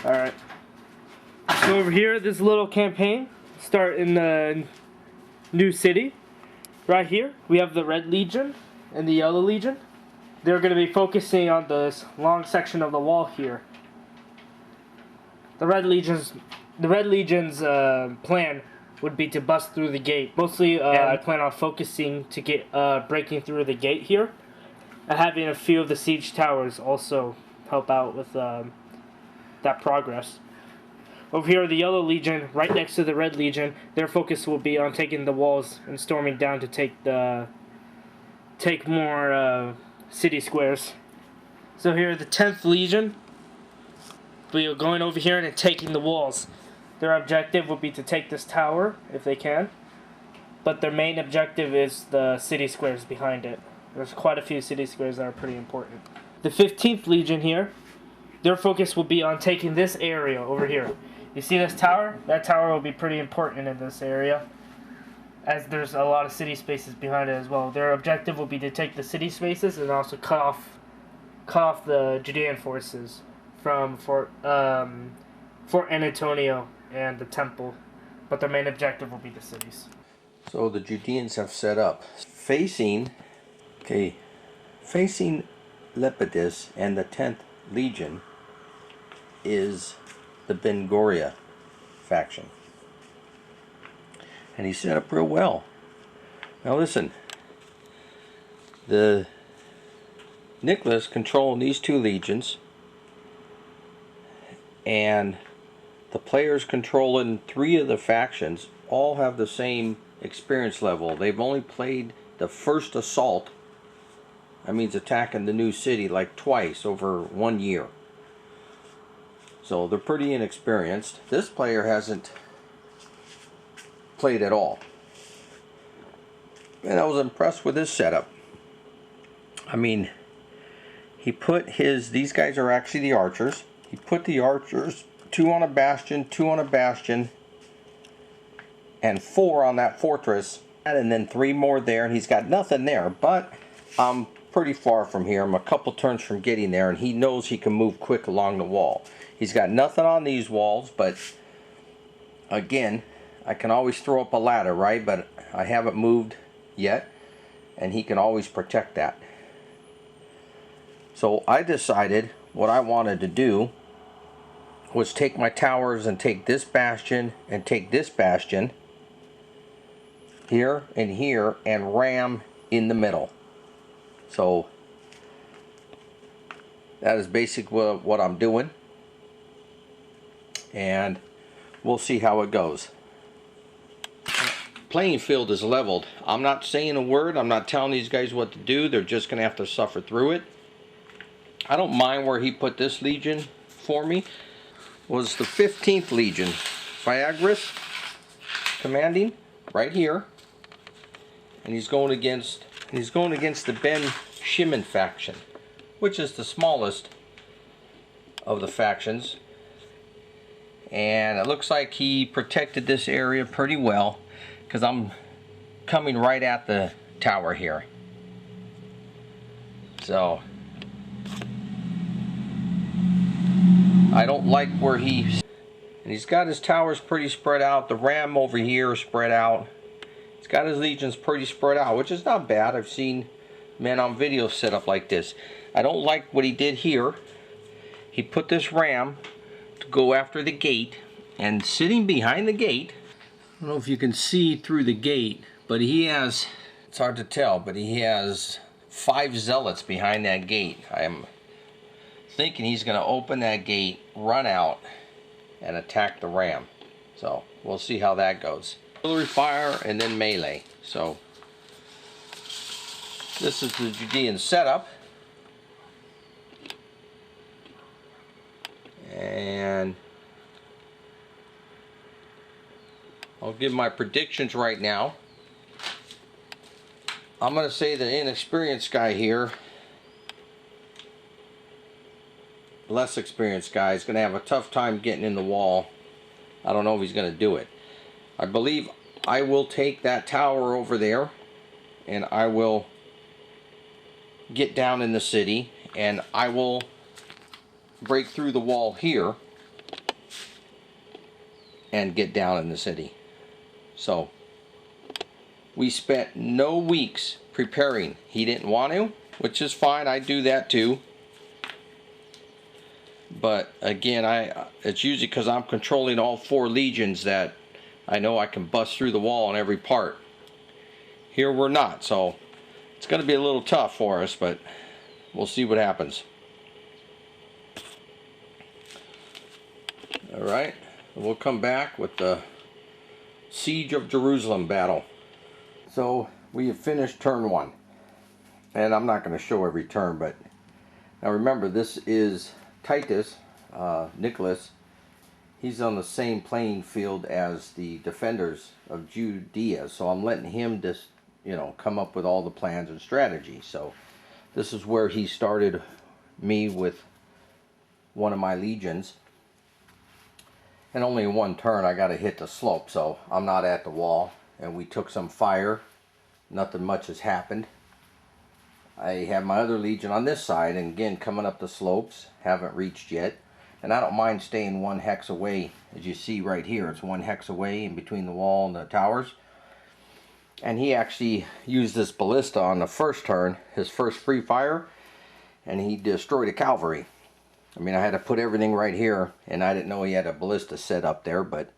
Alright. So over here, this little campaign, start in the new city. Right here, we have the Red Legion and the Yellow Legion. They're going to be focusing on this long section of the wall here. The Red Legion's plan would be to bust through the gate. Mostly, I plan on focusing to get breaking through the gate here, and having a few of the siege towers also help out with that progress. Over here, the Yellow Legion, right next to the Red Legion, their focus will be on taking the walls and storming down to take more city squares. So here, the 10th Legion, we are going over here and taking the walls. Their objective will be to take this tower, if they can, but their main objective is the city squares behind it. There's quite a few city squares that are pretty important. The 15th Legion here, their focus will be on taking this area over here. You see this tower? That tower will be pretty important in this area, as there's a lot of city spaces behind it as well. Their objective will be to take the city spaces and also cut off the Judean forces from Fort Antonio and the temple, but their main objective will be the cities. So the Judeans have set up facing Lepidus and the 10th Legion is the Ben-Goria faction, and he set up real well. Now listen, the Nicholas controlling these two legions, and the players controlling 3 of the factions all have the same experience level. They've only played the first assault, that means attacking the new city, like twice over 1 year. So they're pretty inexperienced. This player hasn't played at all, and I was impressed with his setup. I mean, he put these guys are actually the archers. He put the archers 2 on a bastion, 2 on a bastion, and 4 on that fortress, and then 3 more there, and he's got nothing there. But I'm pretty far from here. I'm a couple turns from getting there, and he knows he can move quick along the wall. He's got nothing on these walls, but again, I can always throw up a ladder, right? But I haven't moved yet, and he can always protect that. So I decided what I wanted to do was take my towers and take this bastion and take this bastion here and here and ram in the middle. So that is basically what I'm doing, and we'll see how it goes. Playing field is leveled. I'm not saying a word. I'm not telling these guys what to do. They're just gonna have to suffer through it. I don't mind where he put this legion for me. Was the 15th Legion, Viagris commanding right here, and he's going against the Ben Shimon faction, which is the smallest of the factions, and it looks like he protected this area pretty well, because I'm coming right at the tower here. So I don't like where and he's got his towers pretty spread out. The ram over here is spread out. He's got his legions pretty spread out, which is not bad. I've seen men on video set up like this. I don't like what he did here. He put this ram to go after the gate, and sitting behind the gate, I don't know if you can see through the gate, but he has, it's hard to tell, but he has 5 zealots behind that gate. I am thinking he's going to open that gate, run out, and attack the ram. So we'll see how that goes. Artillery fire and then melee. So this is the Judean setup, and I'll give my predictions right now. I'm going to say the inexperienced guy here, less experienced guy, is going to have a tough time getting in the wall. I don't know if he's going to do it. I believe I will take that tower over there, and I will get down in the city, and I will break through the wall here, and get down in the city. So we spent no weeks preparing. He didn't want to, which is fine. I do that too. But again, it's usually because I'm controlling all 4 legions that I know I can bust through the wall on every part. Here we're not, so it's going to be a little tough for us, but we'll see what happens. Alright, we'll come back with the Siege of Jerusalem battle. So we have finished turn 1. And I'm not going to show every turn, but now remember, this is Titus, Nicholas. He's on the same playing field as the defenders of Judea, so I'm letting him just, you know, come up with all the plans and strategies. So this is where he started me with one of my legions. And only in one turn I got to hit the slope, so I'm not at the wall. And we took some fire. Nothing much has happened. I have my other legion on this side, and again coming up the slopes. Haven't reached yet. And I don't mind staying 1 hex away. As you see right here, it's 1 hex away in between the wall and the towers. And he actually used this ballista on the first turn, his first free fire, and he destroyed a cavalry. I mean, I had to put everything right here, and I didn't know he had a ballista set up there, but...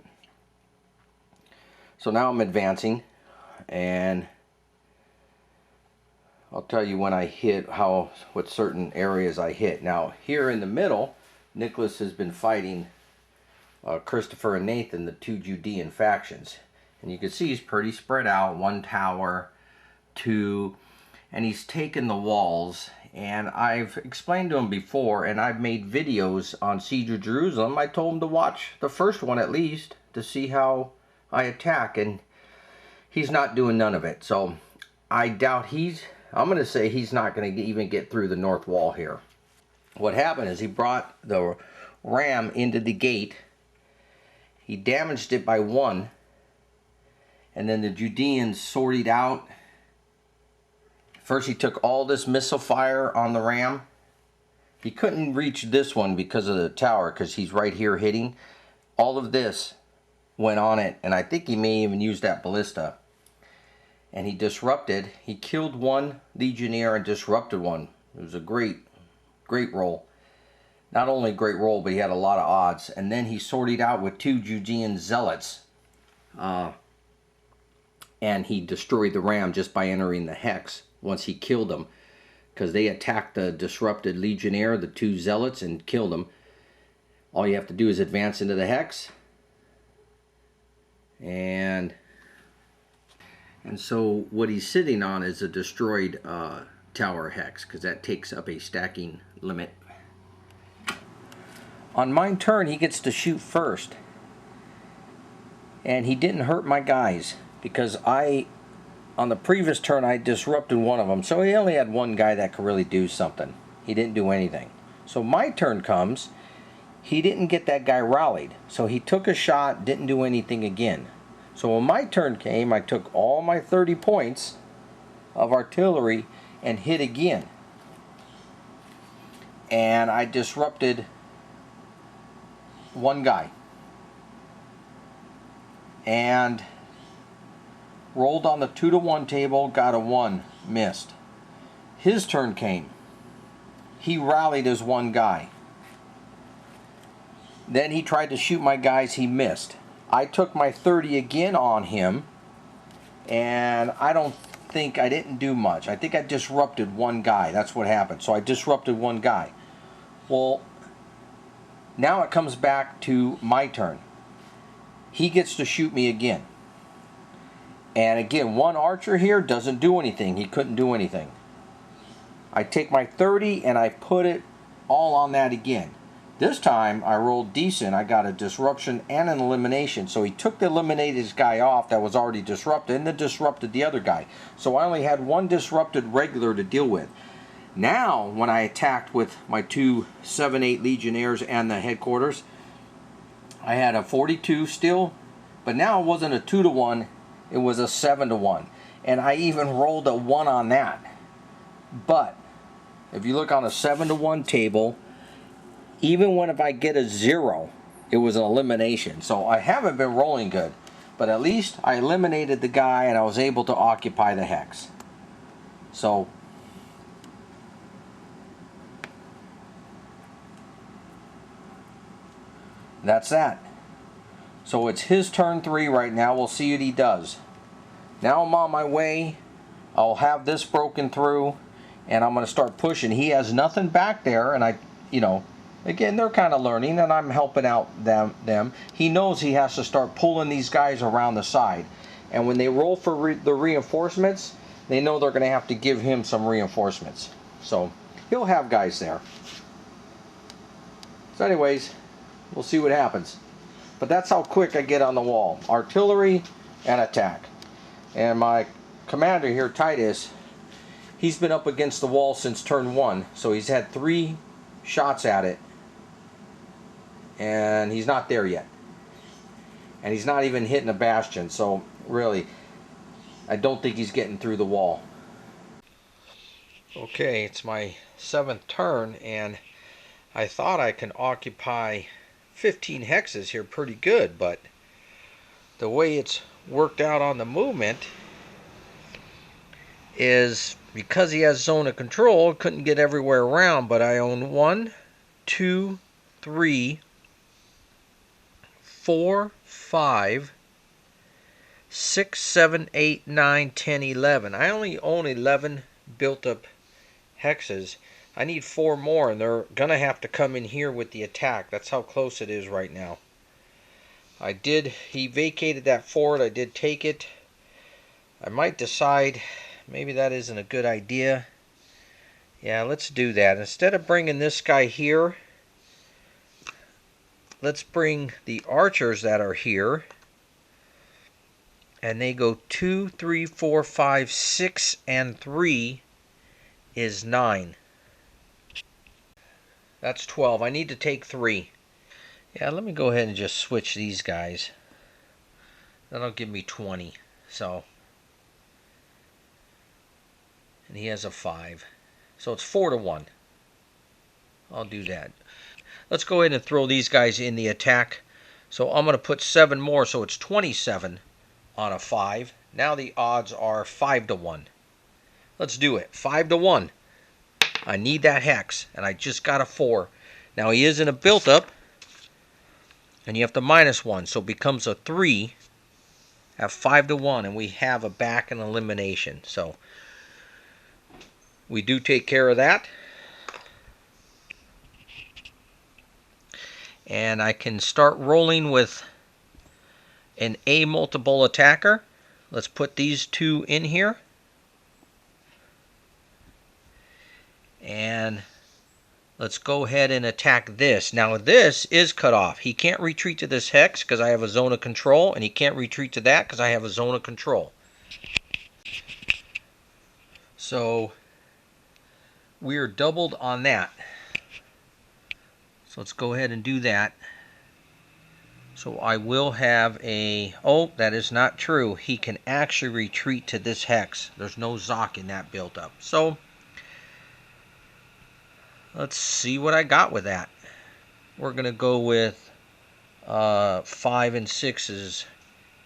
So now I'm advancing, and I'll tell you when I hit, what certain areas I hit. Now, here in the middle, Nicholas has been fighting Christopher and Nathan, the 2 Judean factions. And you can see he's pretty spread out, 1 tower, 2, and he's taken the walls. And I've explained to him before, and I've made videos on Siege of Jerusalem. I told him to watch the first one at least to see how I attack, and he's not doing none of it. So I doubt I'm going to say he's not going to even get through the north wall here. What happened is he brought the ram into the gate. He damaged it by 1. And then the Judeans sorted out. First he took all this missile fire on the ram. He couldn't reach this one because of the tower, because he's right here hitting. All of this went on it, and I think he may even use that ballista. And he disrupted. He killed 1 legionnaire and disrupted 1. It was a great roll. Not only a great roll, but he had a lot of odds. And then he sorted out with 2 Judean zealots. And he destroyed the ram just by entering the hex once he killed them. Because they attacked the disrupted legionnaire, the 2 zealots, and killed them. All you have to do is advance into the hex. And so what he's sitting on is a destroyed tower hex, because that takes up a stacking limit. On my turn, he gets to shoot first. And he didn't hurt my guys, because on the previous turn, I disrupted 1 of them. So he only had 1 guy that could really do something. He didn't do anything. So my turn comes. He didn't get that guy rallied. So he took a shot, didn't do anything again. So when my turn came, I took all my 30 points of artillery and hit again. And I disrupted 1 guy. And rolled on the 2-to-1 table, got a 1, missed. His turn came. He rallied as 1 guy. Then he tried to shoot my guys, he missed. I took my 30 again on him, and I didn't do much. I think I disrupted 1 guy. That's what happened. So I disrupted 1 guy. Well, now it comes back to my turn. He gets to shoot me again. And again, 1 archer here doesn't do anything. He couldn't do anything. I take my 30 and I put it all on that again. This time I rolled decent. I got a disruption and an elimination. So he took the eliminated guy off that was already disrupted, and then disrupted the other guy. So I only had 1 disrupted regular to deal with. Now, when I attacked with my 2 7-8 legionnaires and the headquarters, I had a 42 still, but now it wasn't a 2-to-1, it was a 7-to-1. And I even rolled a 1 on that. But if you look on a 7-to-1 table, even if I get a 0, it was an elimination. So I haven't been rolling good, but at least I eliminated the guy and I was able to occupy the hex. So that's that. So it's his turn 3 right now. We'll see what he does. Now I'm on my way. I'll have this broken through and I'm going to start pushing. He has nothing back there, and again, they're kind of learning and I'm helping out them. He knows he has to start pulling these guys around the side. And when they roll for the reinforcements, they know they're going to have to give him some reinforcements. So he'll have guys there. So anyways, we'll see what happens. But that's how quick I get on the wall. Artillery and attack. And my commander here, Titus, he's been up against the wall since turn 1. So he's had 3 shots at it. And he's not there yet. And he's not even hitting a bastion. So really, I don't think he's getting through the wall. Okay, it's my 7th turn, and I thought I can occupy 15 hexes here pretty good, but the way it's worked out on the movement is because he has zone of control, couldn't get everywhere around, but I own 1, 2, 3, 4, 5, 6, 7, 8, 9, 10, 11. I only own 11 built up hexes. I need 4 more, and they're gonna have to come in here with the attack. That's how close it is right now. He vacated that fort. I did take it. I might decide maybe that isn't a good idea. Yeah, let's do that. Instead of bringing this guy here, let's bring the archers that are here. And they go 2, 3, 4, 5, 6, and 3 is 9. That's 12. I need to take 3. Yeah, let me go ahead and just switch these guys. That'll give me 20. So, and he has a 5. So it's 4 to 1. I'll do that. Let's go ahead and throw these guys in the attack. So I'm going to put 7 more, so it's 27 on a 5. Now the odds are 5 to 1. Let's do it. 5 to 1. I need that hex, and I just got a 4. Now he is in a built-up, and you have to -1, so it becomes a 3 at 5 to 1, and we have a back and elimination. So we do take care of that. And I can start rolling with an A multiple attacker. Let's put these 2 in here. And let's go ahead and attack this. Now this is cut off. He can't retreat to this hex because I have a zone of control, and he can't retreat to that because I have a zone of control. So we're doubled on that. So let's go ahead and do that. So I will have a... Oh, that is not true. He can actually retreat to this hex. There's no Zoc in that built up. So let's see what I got with that. We're going to go with 5 and 6 is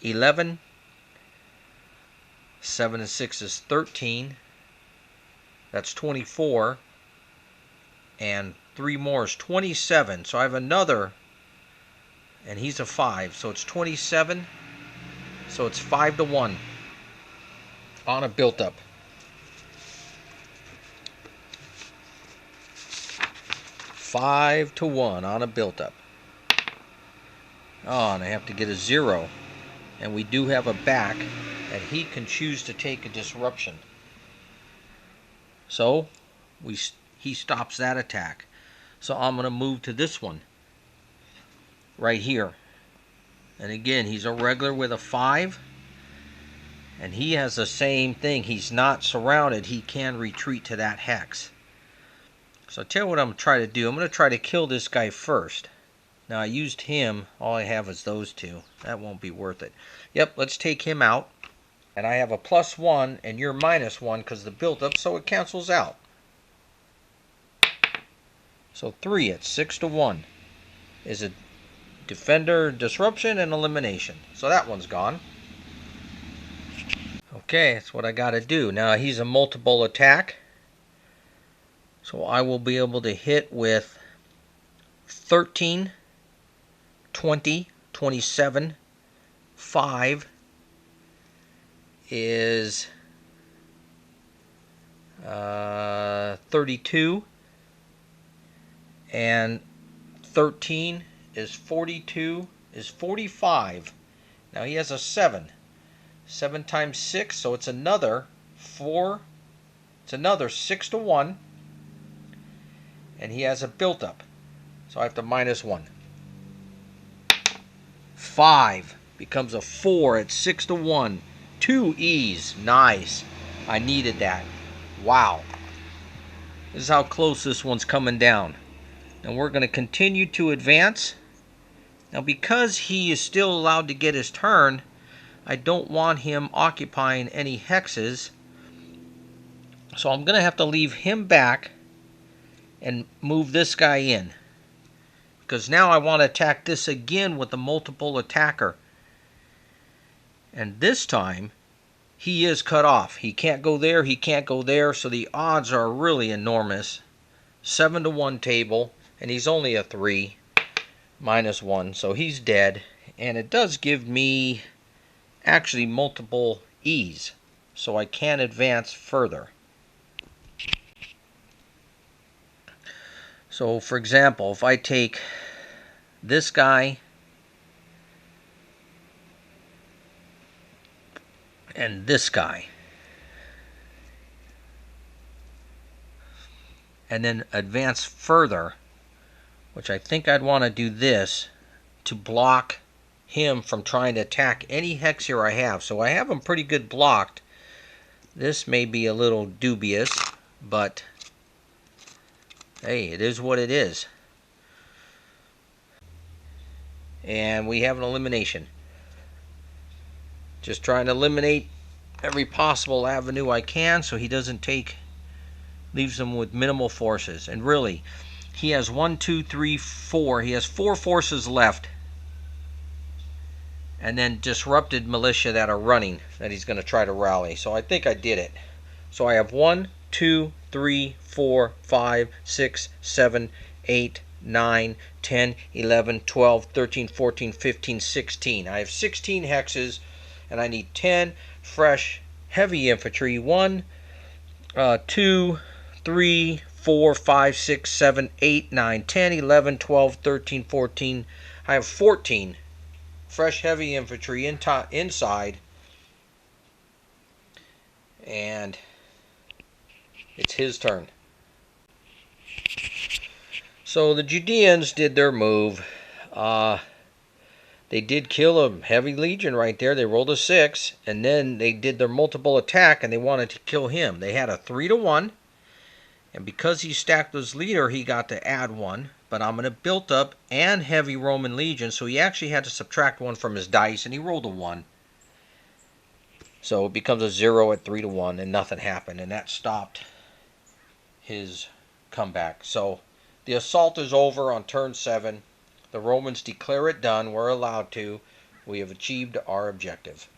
11. 7 and 6 is 13. That's 24. And 3 more is 27. So I have another, and he's a 5. So it's 27. So it's 5 to 1 on a built-up. 5 to 1 on a built-up. Oh, and I have to get a 0. And we do have a back, and he can choose to take a disruption. So he stops that attack. So I'm going to move to this one right here. And again, he's a regular with a 5. And he has the same thing. He's not surrounded. He can retreat to that hex. So I'll tell you what I'm going to try to do. I'm going to try to kill this guy first. Now I used him. All I have is those 2. That won't be worth it. Yep, let's take him out. And I have a +1 and you're -1 because the built up, so it cancels out. So 3 at 6 to 1 is a Defender, disruption, and elimination. So that one's gone. Okay, that's what I got to do. Now he's a multiple attack. So I will be able to hit with 13, 20, 27, 5 is 32, and 13 is 42, is 45. Now he has a 7. 7 times 6, so it's another 4. It's another 6 to 1. And he has a built up. So I have to minus 1. 5 becomes a 4 at 6 to 1. 2 E's. Nice. I needed that. Wow. This is how close this one's coming down. And we're going to continue to advance. Now because he is still allowed to get his turn, I don't want him occupying any hexes. So I'm going to have to leave him back and move this guy in. Because now I want to attack this again with the multiple attacker. And this time, he is cut off. He can't go there, he can't go there, so the odds are really enormous. 7 to 1 table, and he's only a 3, minus 1, so he's dead. And it does give me actually multiple E's, so I can advance further. So for example, if I take this guy and this guy, and then advance further, which I think I'd want to do this to block him from trying to attack any hex here I have. So I have him pretty good blocked. This may be a little dubious, but hey, it is what it is. And we have an elimination. Just trying to eliminate every possible avenue I can so he doesn't leaves them with minimal forces. And really, he has 1, 2, 3, 4. He has 4 forces left. And then disrupted militia that are running that he's going to try to rally. So I think I did it. So I have 1, 2, 3, 4, 5, 6, 7, 8, 9, 10, 11, 12, 13, 14, 15, 16. I have 16 hexes, and I need 10 fresh heavy infantry. 1, 2, 3, 4, 5, 6, 7, 8, 9, 10, 11, 12, 13, 14. I have 14 fresh heavy infantry inside, and it's his turn. So the Judeans did their move. They did kill a heavy legion right there. They rolled a 6, and then they did their multiple attack, and they wanted to kill him. They had a 3 to 1, and because he stacked his leader, he got to add 1. But I'm going to built up and heavy Roman legion, so he actually had to subtract 1 from his dice, and he rolled a 1. So it becomes a 0 at 3 to 1, and nothing happened, and that stopped his comeback. So the assault is over on turn 7. The Romans declare it done. We're allowed to. We have achieved our objective.